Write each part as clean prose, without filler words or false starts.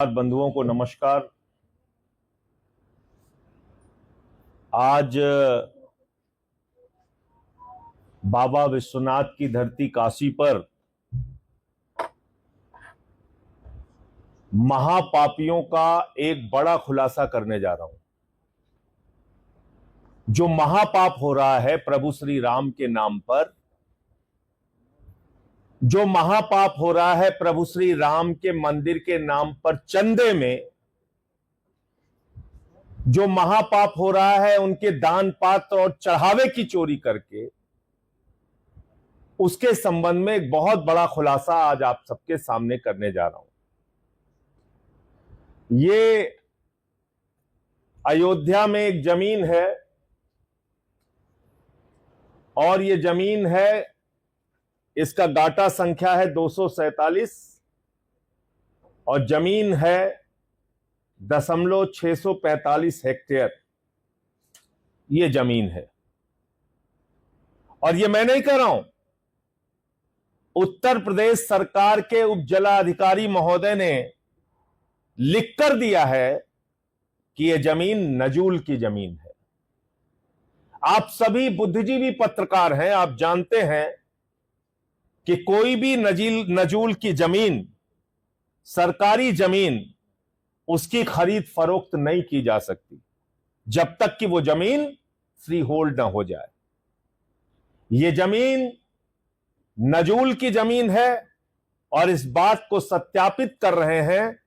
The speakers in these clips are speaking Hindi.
बंधुओं को नमस्कार। आज बाबा विश्वनाथ की धरती काशी पर महापापियों का एक बड़ा खुलासा करने जा रहा हूं। जो महापाप हो रहा है प्रभु श्री राम के नाम पर, जो महापाप हो रहा है प्रभु श्री राम के मंदिर के नाम पर चंदे में, जो महापाप हो रहा है उनके दान पात्र और चढ़ावे की चोरी करके, उसके संबंध में एक बहुत बड़ा खुलासा आज आप सबके सामने करने जा रहा हूं। ये अयोध्या में एक जमीन है और ये जमीन है, इसका गाटा संख्या है 247 और जमीन है 645 हेक्टेयर। ये जमीन है और ये मैं नहीं कह रहा हूं, उत्तर प्रदेश सरकार के उप जिलाधिकारी महोदय ने लिख कर दिया है कि यह जमीन नजूल की जमीन है। आप सभी बुद्धिजीवी पत्रकार हैं, आप जानते हैं कि कोई भी नजूल की जमीन, सरकारी जमीन, उसकी खरीद फरोख्त नहीं की जा सकती जब तक कि वो जमीन फ्री होल्ड न हो जाए। ये जमीन नजूल की जमीन है और इस बात को सत्यापित कर रहे हैं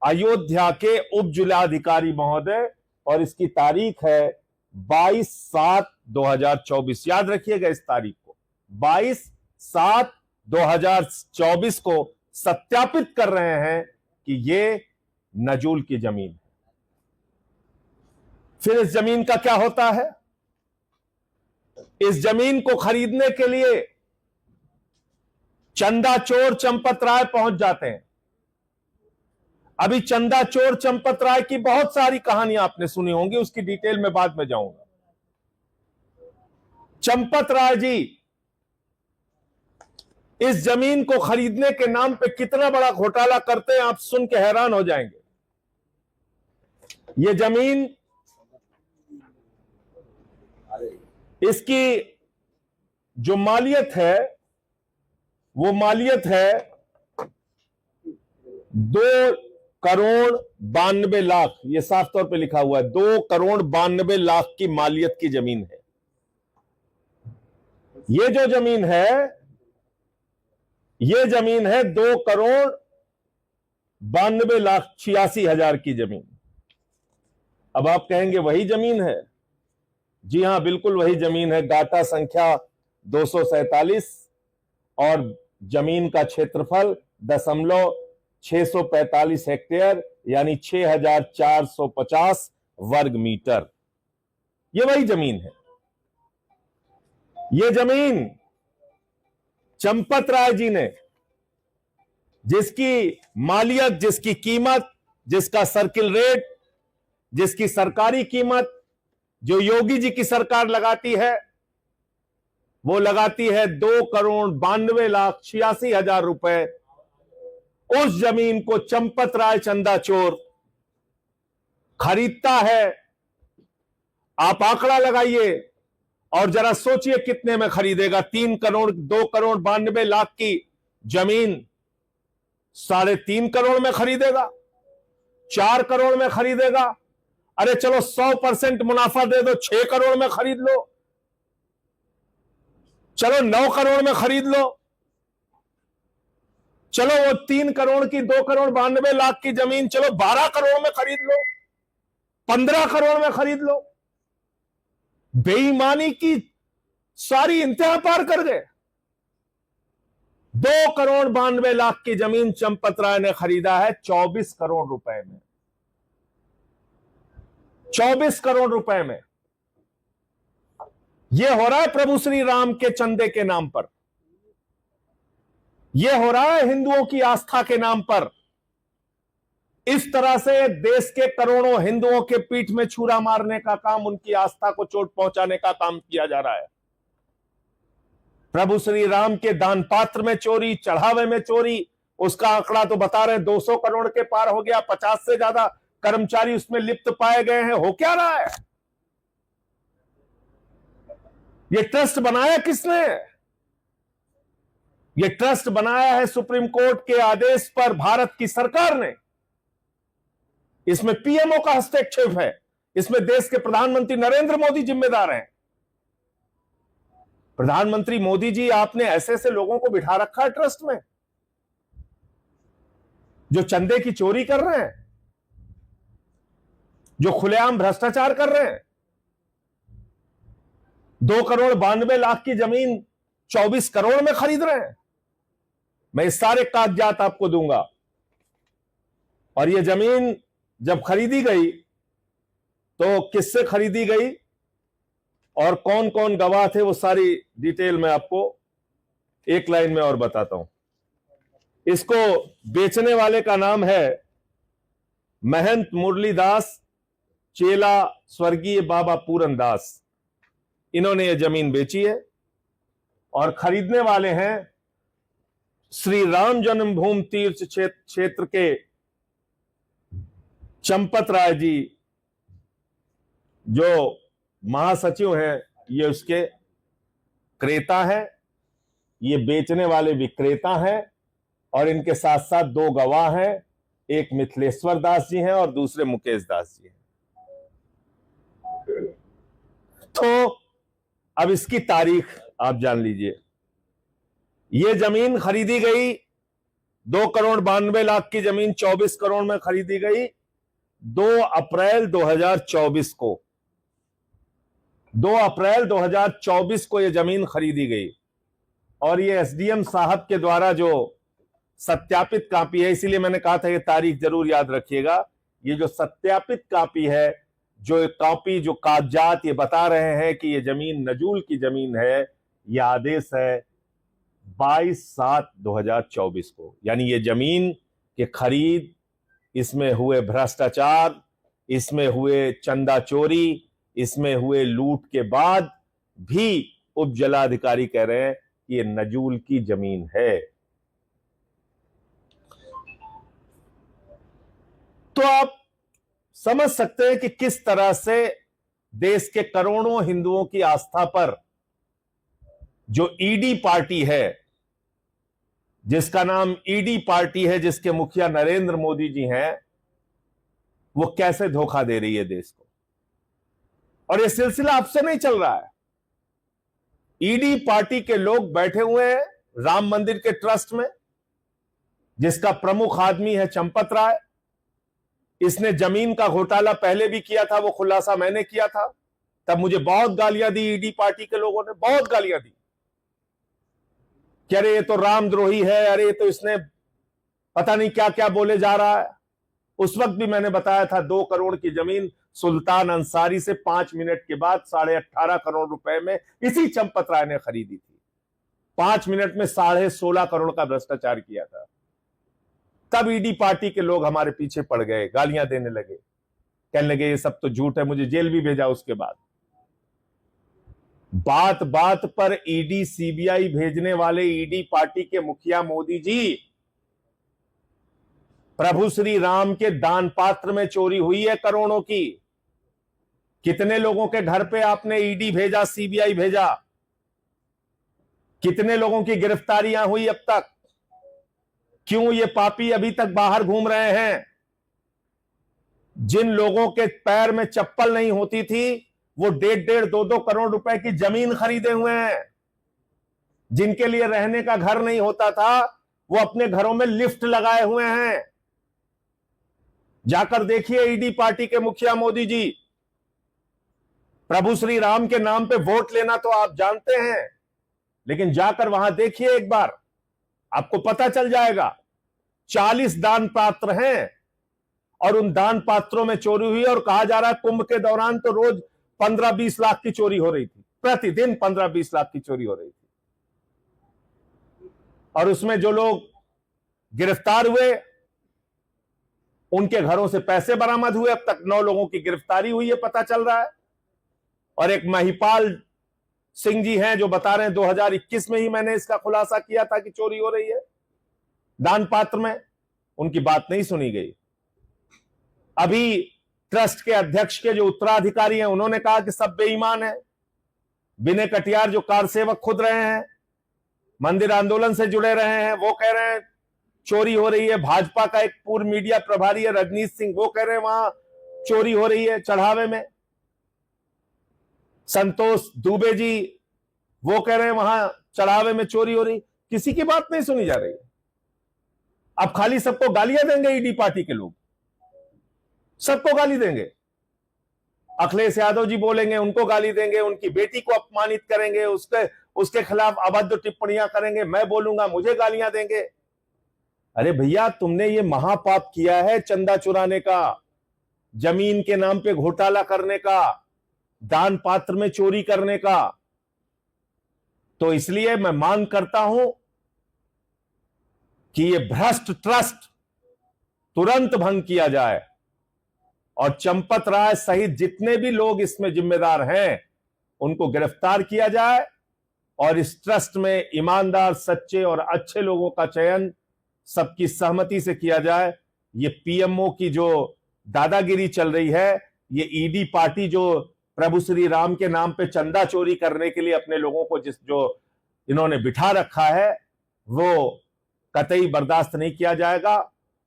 अयोध्या के उप जिलाधिकारी महोदय, और इसकी तारीख है 22/7/2024। याद रखिएगा इस तारीख को, 22/7/2024 को सत्यापित कर रहे हैं कि यह नजूल की जमीन है। फिर इस जमीन का क्या होता है? इस जमीन को खरीदने के लिए चंदा चोर चंपत राय पहुंच जाते हैं। अभी चंदा चोर चंपत राय की बहुत सारी कहानियां आपने सुनी होंगी, उसकी डिटेल में बाद में जाऊंगा। चंपत राय जी इस जमीन को खरीदने के नाम पे कितना बड़ा घोटाला करते हैं, आप सुन के हैरान हो जाएंगे। ये जमीन, इसकी जो मालियत है वो मालियत है 2,92,00,000। ये साफ तौर पे लिखा हुआ है 2,92,00,000 की मालियत की जमीन है। ये जो जमीन है, ये जमीन है 2,92,86,000 की जमीन। अब आप कहेंगे वही जमीन है? जी हां, बिल्कुल वही जमीन है। गाटा संख्या 247 और जमीन का क्षेत्रफल 645 हेक्टेयर यानी 6,450 वर्ग मीटर। ये वही जमीन है। ये जमीन चंपत राय जी ने, जिसकी मालियत, जिसकी कीमत, जिसका सर्किल रेट, जिसकी सरकारी कीमत जो योगी जी की सरकार लगाती है, वो लगाती है 2,92,86,000 रुपए। उस जमीन को चंपत राय चंदा चोर खरीदता है। आप आंकड़ा लगाइए और जरा सोचिए कितने में खरीदेगा। 2,92,00,000 की जमीन 3.5 करोड़ में खरीदेगा, 4 करोड़ में खरीदेगा। अरे चलो 100% मुनाफा दे दो, 6 करोड़ में खरीद लो, चलो 9 करोड़ में खरीद लो, चलो वो 3 करोड़ की 2,92,00,000 की जमीन चलो 12 करोड़ में खरीद लो, 15 करोड़ में खरीद लो। बेईमानी की सारी इंतहा पार कर गए। 2,92,00,000 की जमीन चंपत राय ने खरीदा है 24 करोड़ रुपए में। 24 करोड़ रुपए में। यह हो रहा है प्रभु श्री राम के चंदे के नाम पर, यह हो रहा है हिंदुओं की आस्था के नाम पर। इस तरह से देश के करोड़ों हिंदुओं के पीठ में छुरा मारने का काम, उनकी आस्था को चोट पहुंचाने का काम किया जा रहा है। प्रभु श्री राम के दान पात्र में चोरी, चढ़ावे में चोरी, उसका आंकड़ा तो बता रहे हैं 200 करोड़ के पार हो गया, 50 से ज्यादा कर्मचारी उसमें लिप्त पाए गए हैं। हो क्या रहा है? ये ट्रस्ट बनाया किसने? ये ट्रस्ट बनाया है सुप्रीम कोर्ट के आदेश पर भारत की सरकार ने। इसमें पीएमओ का हस्तक्षेप है, इसमें देश के प्रधानमंत्री नरेंद्र मोदी जिम्मेदार हैं। प्रधानमंत्री मोदी जी, आपने ऐसे ऐसे लोगों को बिठा रखा है ट्रस्ट में जो चंदे की चोरी कर रहे हैं, जो खुलेआम भ्रष्टाचार कर रहे हैं। 2,92,00,000 की जमीन 24 करोड़ में खरीद रहे हैं। मैं इस सारे कागजात आपको दूंगा। और यह जमीन जब खरीदी गई तो किससे खरीदी गई और कौन कौन गवाह थे, वो सारी डिटेल मैं आपको एक लाइन में और बताता हूं। इसको बेचने वाले का नाम है महंत मुरलीदास, चेला स्वर्गीय बाबा पूरन दास। इन्होंने यह जमीन बेची है। और खरीदने वाले हैं श्री राम जन्मभूमि तीर्थ क्षेत्र के चंपत राय जी, जो महासचिव हैं। ये उसके क्रेता हैं, ये बेचने वाले विक्रेता हैं। और इनके साथ साथ 2 गवाह हैं, एक मिथिलेश्वर दास जी हैं और दूसरे मुकेश दास जी हैं। तो अब इसकी तारीख आप जान लीजिए। यह जमीन खरीदी गई, 2,92,00,000 की जमीन 24 करोड़ में खरीदी गई 2 अप्रैल 2024 को। 2 अप्रैल 2024 को यह जमीन खरीदी गई। और यह एसडीएम साहब के द्वारा जो सत्यापित कॉपी है, इसीलिए मैंने कहा था यह तारीख जरूर याद रखिएगा। ये जो सत्यापित कॉपी है, जो कॉपी, जो कागजात ये बता रहे हैं कि यह जमीन नजूल की जमीन है, यह आदेश है 22/7/2024 को। यानी ये जमीन के खरीद, इसमें हुए भ्रष्टाचार, इसमें हुए चंदा चोरी, इसमें हुए लूट के बाद भी उप जिलाधिकारी कह रहे हैं कि ये नजूल की जमीन है। तो आप समझ सकते हैं कि किस तरह से देश के करोड़ों हिंदुओं की आस्था पर जो ईडी पार्टी है, जिसका नाम ईडी पार्टी है, जिसके मुखिया नरेंद्र मोदी जी हैं, वो कैसे धोखा दे रही है देश को। और यह सिलसिला अब से नहीं चल रहा है। ईडी पार्टी के लोग बैठे हुए हैं राम मंदिर के ट्रस्ट में, जिसका प्रमुख आदमी है चंपत राय। इसने जमीन का घोटाला पहले भी किया था, वो खुलासा मैंने किया था। तब मुझे बहुत गालियां दी ईडी पार्टी के लोगों ने, बहुत गालियां दी कि अरे ये तो रामद्रोही है, अरे ये तो इसने पता नहीं क्या क्या बोले जा रहा है। उस वक्त भी मैंने बताया था 2 करोड़ की जमीन सुल्तान अंसारी से 5 मिनट के बाद 18.5 करोड़ रुपए में इसी चंपत राय ने खरीदी थी। 5 मिनट में 16.5 करोड़ का भ्रष्टाचार किया था। तब ईडी पार्टी के लोग हमारे पीछे पड़ गए, गालियां देने लगे, कहने लगे ये सब तो झूठ है। मुझे जेल भी भेजा उसके बाद। बात बात पर ईडी सीबीआई भेजने वाले ईडी पार्टी के मुखिया मोदी जी, प्रभु श्री राम के दान पात्र में चोरी हुई है करोड़ों की। कितने लोगों के घर पे आपने ईडी भेजा, सीबीआई भेजा? कितने लोगों की गिरफ्तारियां हुई अब तक? क्यों ये पापी अभी तक बाहर घूम रहे हैं? जिन लोगों के पैर में चप्पल नहीं होती थी, वो 1.5, 2 करोड़ रुपए की जमीन खरीदे हुए हैं। जिनके लिए रहने का घर नहीं होता था, वो अपने घरों में लिफ्ट लगाए हुए हैं। जाकर देखिए ईडी पार्टी के मुखिया मोदी जी। प्रभु श्री राम के नाम पे वोट लेना तो आप जानते हैं, लेकिन जाकर वहां देखिए एक बार, आपको पता चल जाएगा। 40 दान पात्र हैं और उन दान पात्रों में चोरी हुई। और कहा जा रहा है कुंभ के दौरान तो रोज 15-20 लाख की चोरी हो रही थी, प्रतिदिन 15-20 लाख की चोरी हो रही थी। और उसमें जो लोग गिरफ्तार हुए, उनके घरों से पैसे बरामद हुए। अब तक 9 लोगों की गिरफ्तारी हुई है, पता चल रहा है। और एक महिपाल सिंह जी हैं जो बता रहे हैं 2021 में ही मैंने इसका खुलासा किया था कि चोरी हो रही है। दान पात्र में, उनकी बात नहीं सुनी गई। अभी ट्रस्ट के अध्यक्ष के जो उत्तराधिकारी हैं उन्होंने कहा कि सब बेईमान है। विनय कटियार जो कार सेवक खुद रहे हैं, मंदिर आंदोलन से जुड़े रहे हैं, वो कह रहे हैं चोरी हो रही है। भाजपा का एक पूर्व मीडिया प्रभारी है रजनीश सिंह, वो कह रहे हैं वहां चोरी हो रही है चढ़ावे में। संतोष दुबे जी वो कह रहे हैं वहां चढ़ावे में चोरी हो रही। किसी की बात नहीं सुनी जा रही है। अब खाली सबको गालियां देंगे ईडी पार्टी के लोग, सबको गाली देंगे। अखिलेश यादव जी बोलेंगे, उनको गाली देंगे, उनकी बेटी को अपमानित करेंगे, उसके खिलाफ अभद्र टिप्पणियां करेंगे। मैं बोलूंगा, मुझे गालियां देंगे। अरे भैया, तुमने ये महापाप किया है चंदा चुराने का, जमीन के नाम पे घोटाला करने का, दान पात्र में चोरी करने का। तो इसलिए मैं मांग करता हूं कि ये भ्रष्ट ट्रस्ट तुरंत भंग किया जाए और चंपत राय सहित जितने भी लोग इसमें जिम्मेदार हैं उनको गिरफ्तार किया जाए और इस ट्रस्ट में ईमानदार, सच्चे और अच्छे लोगों का चयन सबकी सहमति से किया जाए। ये पीएमओ की जो दादागिरी चल रही है, ये ईडी पार्टी जो प्रभु श्री राम के नाम पे चंदा चोरी करने के लिए अपने लोगों को जो इन्होंने बिठा रखा है, वो कतई बर्दाश्त नहीं किया जाएगा।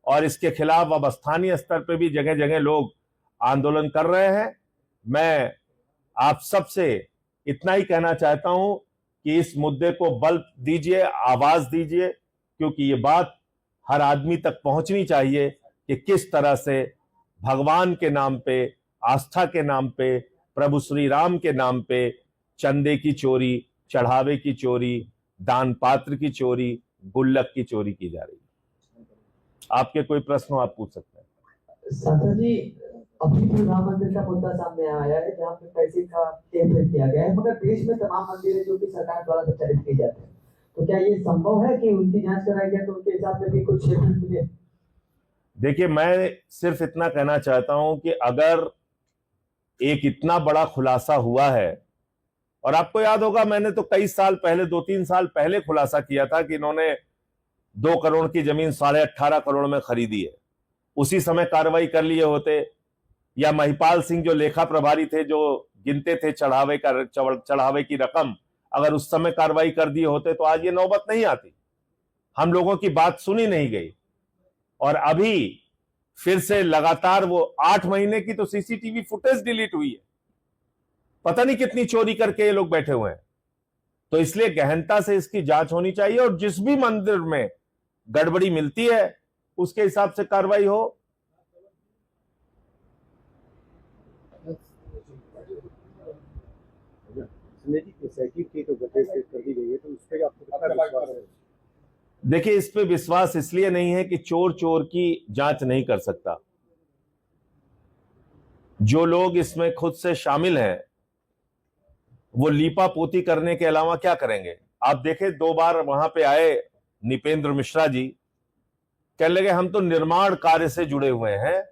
और इसके खिलाफ अब स्थानीय स्तर पे भी जगह जगह लोग आंदोलन कर रहे हैं। मैं आप सबसे इतना ही कहना चाहता हूं कि इस मुद्दे को बल दीजिए, आवाज दीजिए, क्योंकि ये बात हर आदमी तक पहुंचनी चाहिए कि किस तरह से भगवान के नाम पे, आस्था के नाम पे, प्रभु श्री राम के नाम पे चंदे की चोरी, चढ़ावे की चोरी, दान पात्र की चोरी, गुल्लक की चोरी की जा रही है। आपके कोई प्रश्न हो आप पूछ सकते हैं। साथा जी, अभी जो राम मंदिर का मुद्दा सामने आया है जहाँ पे पैसे का हेरफेर किया गया है, मगर देश में तमाम मंदिर है जो कि सरकार द्वारा संचालित किए जाते हैं, तो क्या ये संभव है कि उनकी जांच कराई जाए तो उनके हिसाब से भी कुछ हेरफेर मिले? देखिए, मैं सिर्फ इतना कहना चाहता हूं कि अगर एक इतना बड़ा खुलासा हुआ है, और आपको याद होगा मैंने तो कई साल पहले, 2-3 साल पहले खुलासा किया था कि इन्होंने 2 करोड़ की जमीन 18.5 करोड़ में खरीदी है। उसी समय कार्रवाई कर लिए होते, या महिपाल सिंह जो लेखा प्रभारी थे, जो गिनते थे चढ़ावे की रकम, अगर उस समय कार्रवाई कर दिए होते तो आज ये नौबत नहीं आती। हम लोगों की बात सुनी नहीं गई। और अभी फिर से लगातार वो 8 महीने की तो सीसीटीवी फुटेज डिलीट हुई है। पता नहीं कितनी चोरी करके ये लोग बैठे हुए हैं। तो इसलिए गहनता से इसकी जांच होनी चाहिए और जिस भी मंदिर में गड़बड़ी मिलती है उसके हिसाब से कार्रवाई हो। देखिए, इस पे विश्वास इसलिए नहीं है कि चोर चोर की जांच नहीं कर सकता। जो लोग इसमें खुद से शामिल हैं वो लीपा पोती करने के अलावा क्या करेंगे। आप देखें, 2 बार वहां पे आए निपेंद्र मिश्रा जी, कहने लगे हम तो निर्माण कार्य से जुड़े हुए हैं,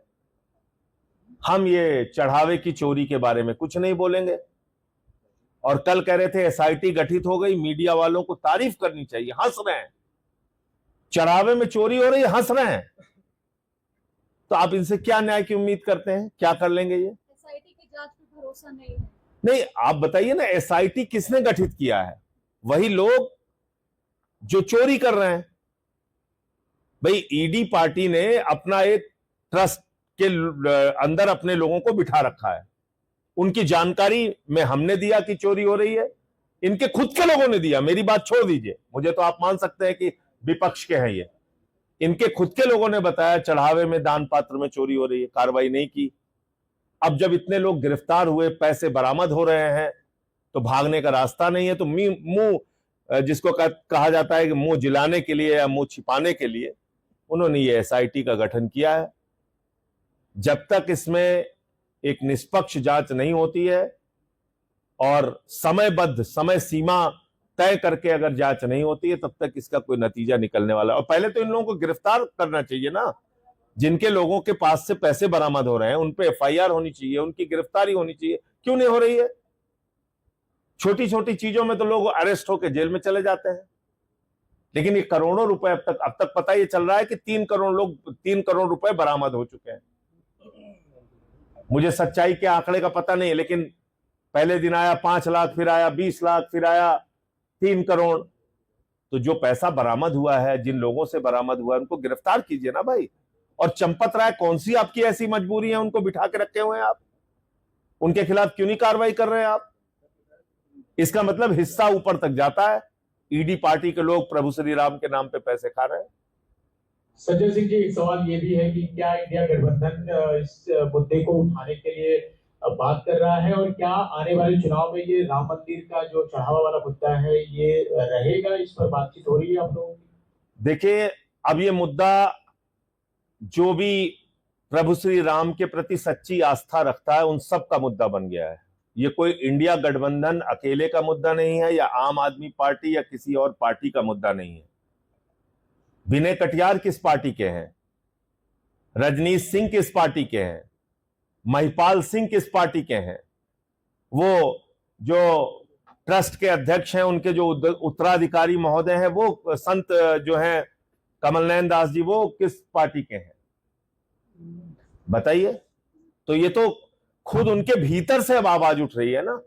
हम ये चढ़ावे की चोरी के बारे में कुछ नहीं बोलेंगे। और कल कह रहे थे एसआईटी गठित हो गई, मीडिया वालों को तारीफ करनी चाहिए। हंस रहे हैं, चढ़ावे में चोरी हो रही है, हंस रहे हैं। तो आप इनसे क्या न्याय की उम्मीद करते हैं? क्या कर लेंगे ये? एसआईटी की जांच पे भरोसा नहीं है। नहीं, आप बताइए ना, एसआईटी किसने गठित किया है? वही लोग जो चोरी कर रहे हैं। भाई, ईडी पार्टी ने अपना एक ट्रस्ट के अंदर अपने लोगों को बिठा रखा है। उनकी जानकारी में हमने दिया कि चोरी हो रही है, इनके खुद के लोगों ने दिया। मेरी बात छोड़ दीजिए, मुझे तो आप मान सकते हैं कि विपक्ष के हैं ये। इनके खुद के लोगों ने बताया चढ़ावे में, दान पात्र में चोरी हो रही है, कार्रवाई नहीं की। अब जब इतने लोग गिरफ्तार हुए, पैसे बरामद हो रहे हैं, तो भागने का रास्ता नहीं है। तो मुंह जिसको कहा जाता है कि मुंह जिलाने के लिए या मुंह छिपाने के लिए उन्होंने ये एसआईटी का गठन किया है। जब तक इसमें एक निष्पक्ष जांच नहीं होती है और समयबद्ध, समय सीमा तय करके अगर जांच नहीं होती है, तब तक इसका कोई नतीजा निकलने वाला। और पहले तो इन लोगों को गिरफ्तार करना चाहिए ना। जिनके लोगों के पास से पैसे बरामद हो रहे हैं उन पे एफआईआर होनी चाहिए, उनकी गिरफ्तारी होनी चाहिए। क्यों नहीं हो रही है? छोटी छोटी चीजों में तो लोग अरेस्ट होकर जेल में चले जाते हैं, लेकिन ये करोड़ों रुपए अब तक पता ये चल रहा है कि 3 करोड़ रुपए बरामद हो चुके हैं। मुझे सच्चाई के आंकड़े का पता नहीं है, लेकिन पहले दिन आया 5 लाख, फिर आया 20 लाख, फिर आया 3 करोड़। तो जो पैसा बरामद हुआ है, जिन लोगों से बरामद हुआ है, उनको गिरफ्तार कीजिए ना भाई। और चंपत राय, कौन सी आपकी ऐसी मजबूरी है उनको बिठा के रखे हुए हैं आप? उनके खिलाफ क्यों नहीं कार्रवाई कर रहे हैं आप? इसका मतलब हिस्सा ऊपर तक जाता है। ईडी पार्टी के लोग प्रभु श्री राम के नाम पे पैसे खा रहे हैं। सज्जन सिंह जी, एक सवाल ये भी है कि क्या इंडिया गठबंधन इस मुद्दे को उठाने के लिए बात कर रहा है, और क्या आने वाले चुनाव में ये राम मंदिर का जो चढ़ावा वाला मुद्दा है ये रहेगा? इस पर बातचीत हो रही है आप लोगों की? देखिए, अब ये मुद्दा, जो भी प्रभु श्री राम के प्रति सच्ची आस्था रखता है, उन सब का मुद्दा बन गया है। ये कोई इंडिया गठबंधन अकेले का मुद्दा नहीं है, या आम आदमी पार्टी या किसी और पार्टी का मुद्दा नहीं है। विनय कटियार किस पार्टी के हैं? रजनीश सिंह किस पार्टी के हैं? महिपाल सिंह किस पार्टी के हैं? वो जो ट्रस्ट के अध्यक्ष हैं, उनके जो उत्तराधिकारी महोदय हैं, वो संत जो हैं कमल नयन दास जी, वो किस पार्टी के हैं? बताइए। तो ये तो खुद उनके भीतर से अब आवाज उठ रही है ना।